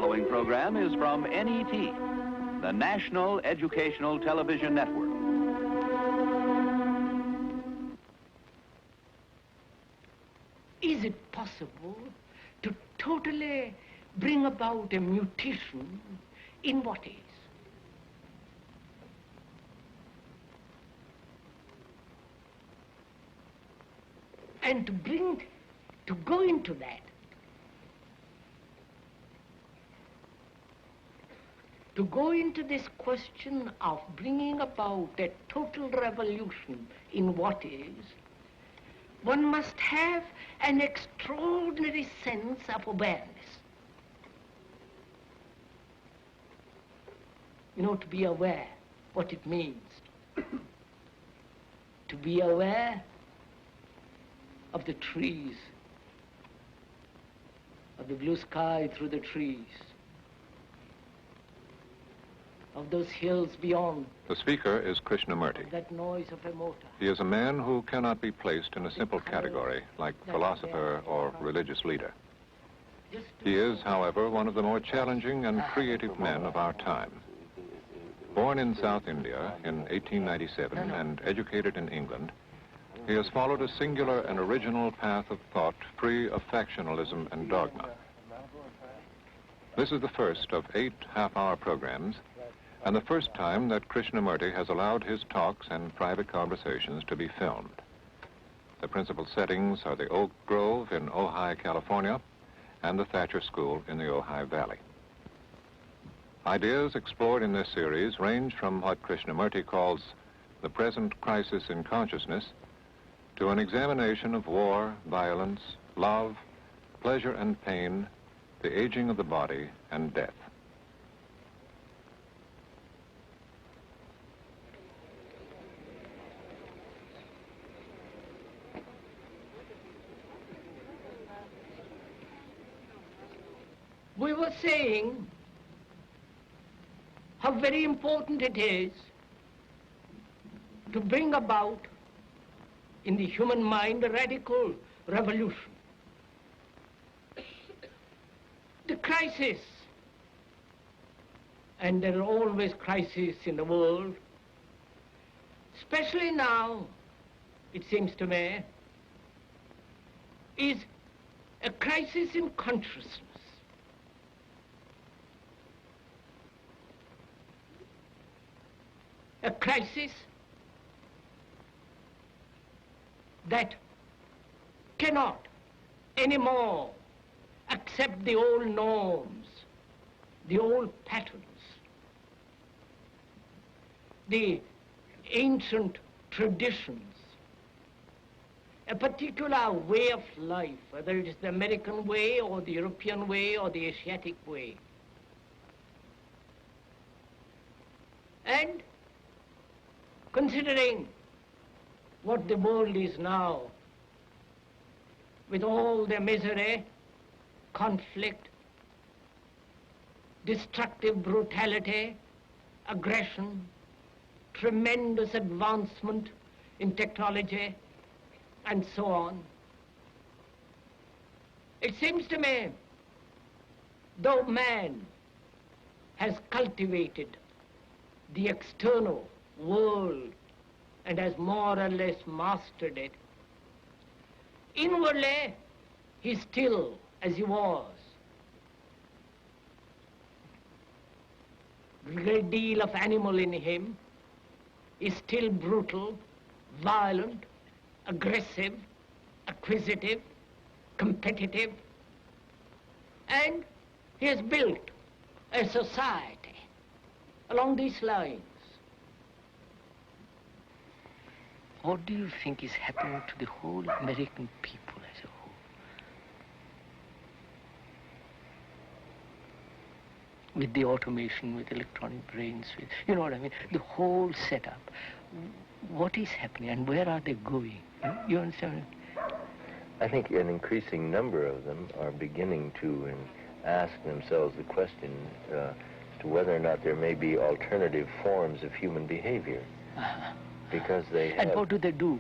following program is from NET, the National Educational Television Network. Is it possible to totally bring about a mutation in what is? And to go into that, to go into this question of bringing about a total revolution in what is, one must have an extraordinary sense of awareness. You know, to be aware what it means. To be aware of the trees, of the blue sky through the trees, of those hills beyond. The speaker is Krishnamurti. That noise of a motor. He is a man who cannot be placed in a simple category like philosopher or religious leader. He is, however, one of the more challenging and creative men of our time. Born in South India in 1897 and educated in England, he has followed a singular and original path of thought free of factionalism and dogma. This is the first of 8 half-hour programs, and the first time that Krishnamurti has allowed his talks and private conversations to be filmed. The principal settings are the Oak Grove in Ojai, California, and the Thatcher School in the Ojai Valley. Ideas explored in this series range from what Krishnamurti calls the present crisis in consciousness to an examination of war, violence, love, pleasure and pain, the aging of the body, and death. We were saying how very important it is to bring about in the human mind a radical revolution. The crisis, and there are always crises in the world, especially now, it seems to me, is a crisis in consciousness. A crisis that cannot anymore accept the old norms, the old patterns, the ancient traditions, a particular way of life, whether it is the American way or the European way or the Asiatic way. And considering what the world is now, with all the misery, conflict, destructive brutality, aggression, tremendous advancement in technology, and so on, it seems to me, though man has cultivated the external world and has more or less mastered it, inwardly he's still as he was. A great deal of animal in him is still brutal, violent, aggressive, acquisitive, competitive, and he has built a society along these lines. What do you think is happening to the whole American people as a whole? With the automation, with electronic brains, with, you know what I mean? The whole setup. What is happening and where are they going? You understand? I think an increasing number of them are beginning to ask themselves the question to whether or not there may be alternative forms of human behavior. Because they have... And what do they do?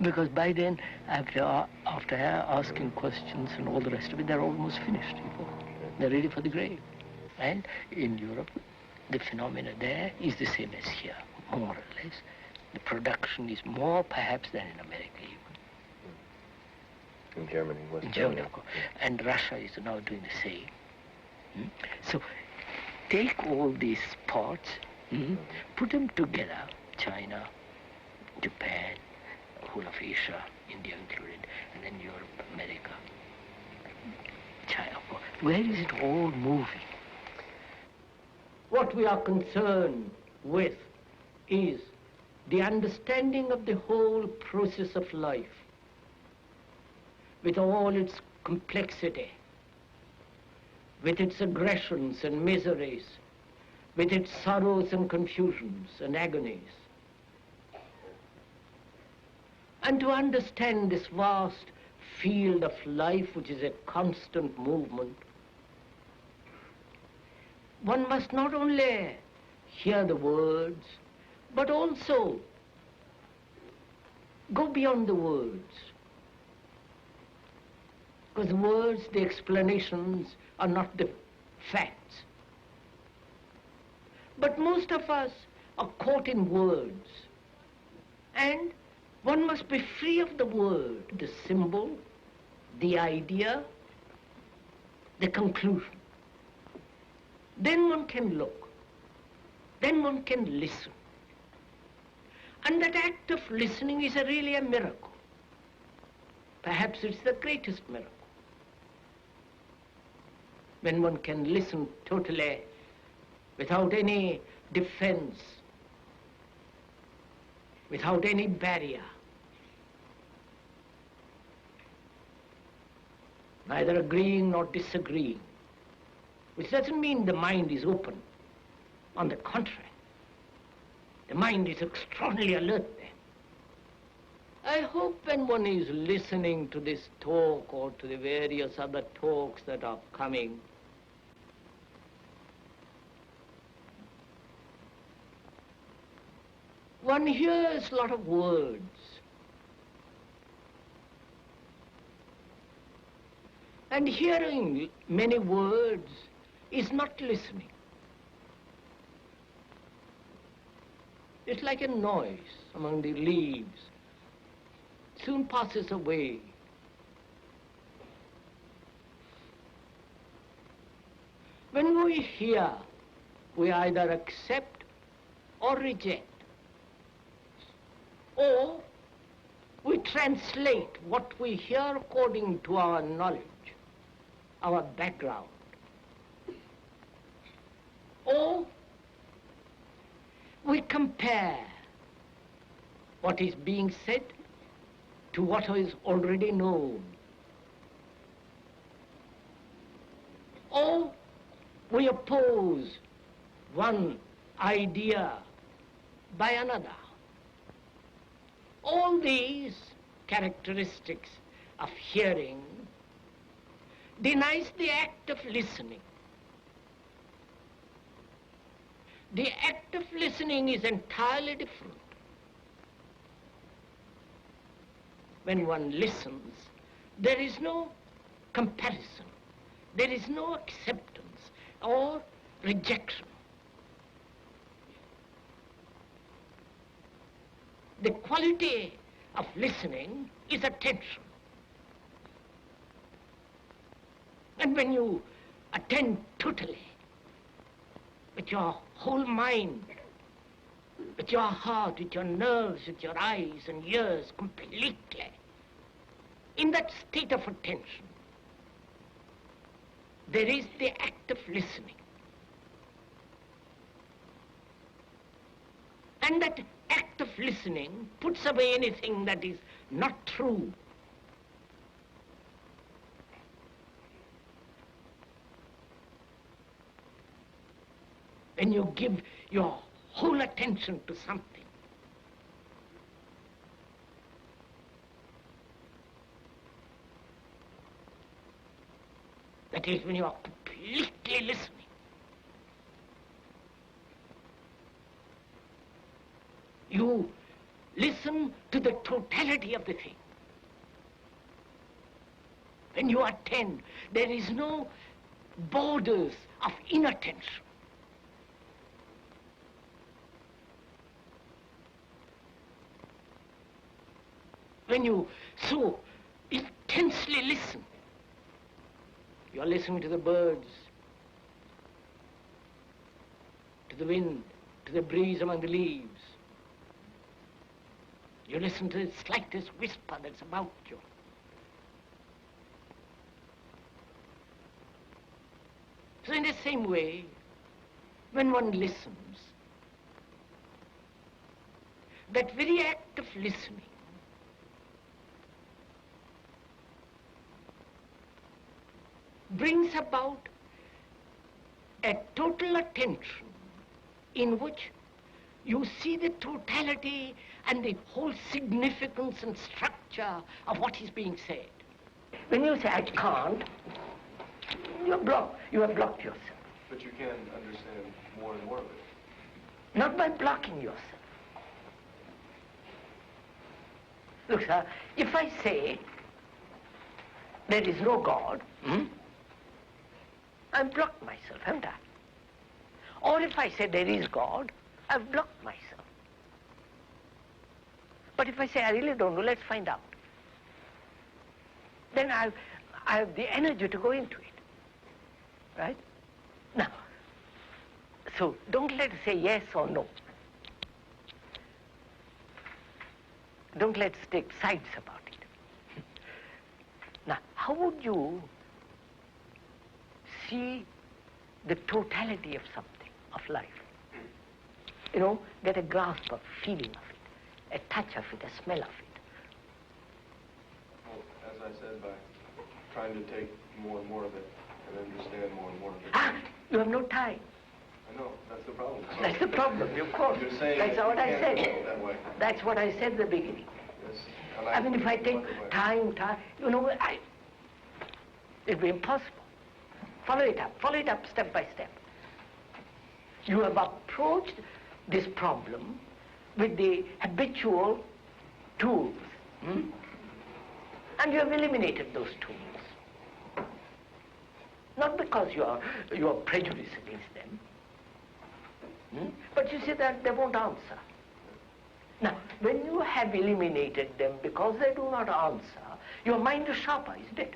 Because by then, after asking questions and all the rest of it, they're almost finished, you know. They're ready for the grave. And in Europe, the phenomena there is the same as here, more or less. The production is more perhaps than in America even. In Germany, West Germany, of course. And Russia is now doing the same. So take all these spots, put them together, China, Japan, whole of Asia, India included, and then Europe, America, China. Where is it all moving? What we are concerned with is the understanding of the whole process of life, with all its complexity, with its aggressions and miseries, with its sorrows and confusions and agonies. And to understand this vast field of life, which is a constant movement, one must not only hear the words, but also go beyond the words. Because the words, the explanations, are not the facts. But most of us are caught in words. And one must be free of the word, the symbol, the idea, the conclusion. Then one can look. Then one can listen. And that act of listening is really a miracle. Perhaps it's the greatest miracle. When one can listen totally, without any defense, without any barrier, neither agreeing nor disagreeing, which doesn't mean the mind is open. On the contrary, the mind is extraordinarily alert then. I hope when one is listening to this talk or to the various other talks that are coming, one hears a lot of words. And hearing many words is not listening. It's like a noise among the leaves. Soon passes away. When we hear, we either accept or reject. Or we translate what we hear according to our knowledge, our background. Or we compare what is being said to what is already known. Or we oppose one idea by another. All these characteristics of hearing denies the act of listening. The act of listening is entirely different. When one listens, there is no comparison, there is no acceptance or rejection. The quality of listening is attention. And when you attend totally, with your whole mind, with your heart, with your nerves, with your eyes and ears completely, in that state of attention, there is the act of listening. And that act of listening puts away anything that is not true. When you give your whole attention to something, that is when you are completely listening. You listen to the totality of the thing. When you attend, there is no borders of inattention. When you so intensely listen, you're listening to the birds, to the wind, to the breeze among the leaves. You listen to the slightest whisper that's about you. So in the same way, when one listens, that very act of listening brings about a total attention in which you see the totality and the whole significance and structure of what is being said. When you say, I can't, you have blocked yourself. But you can understand more and more of it. Not by blocking yourself. Look, sir, if I say there is no God, I've blocked myself, haven't I? Or if I say there is God, I've blocked myself. But if I say I really don't know, let's find out. Then I have the energy to go into it. Right? Now, so don't let's say yes or no. Don't let's take sides about it. Now, how would you see the totality of something, of life? You know, get a grasp of feeling of it, a touch of it, a smell of it. Well, as I said, by trying to take more and more of it and understand more and more of it. Ah, you have no time. I know, that's the problem. That's the problem, of course. You're saying that's that what you I can't said. go that way. That's what I said at the beginning. Yes. I mean, if I take time, you know, it'll be impossible. Follow it up step by step. You have approached this problem with the habitual tools, and you have eliminated those tools. Not because you are prejudiced against them, but you see that they won't answer. Now, when you have eliminated them because they do not answer, your mind is sharper, isn't it?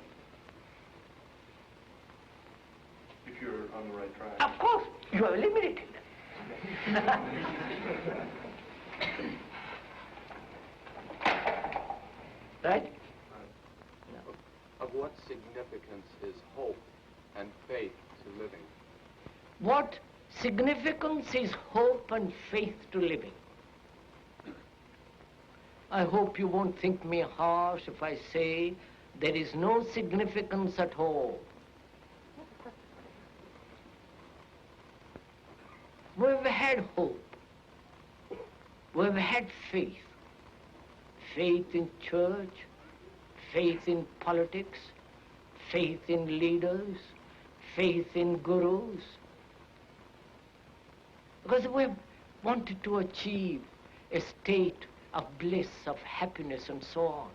If you're on the right track. Of course, you have eliminated them. Right? Of what significance is hope and faith to living? What significance is hope and faith to living? I hope you won't think me harsh if I say there is no significance at all. We've had hope. We've had faith. Faith in church, faith in politics, faith in leaders, faith in gurus. Because we've wanted to achieve a state of bliss, of happiness, and so on.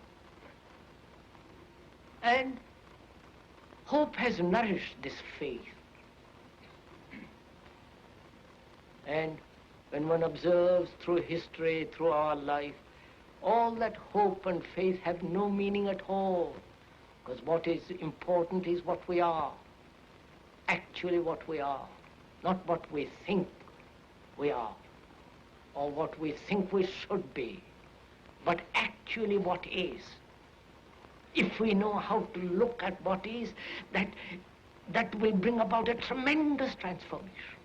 And hope has nourished this faith. And when one observes through history, through our life, all that hope and faith have no meaning at all. Because what is important is what we are. Actually what we are. Not what we think we are. Or what we think we should be. But actually what is. If we know how to look at what is, that will bring about a tremendous transformation.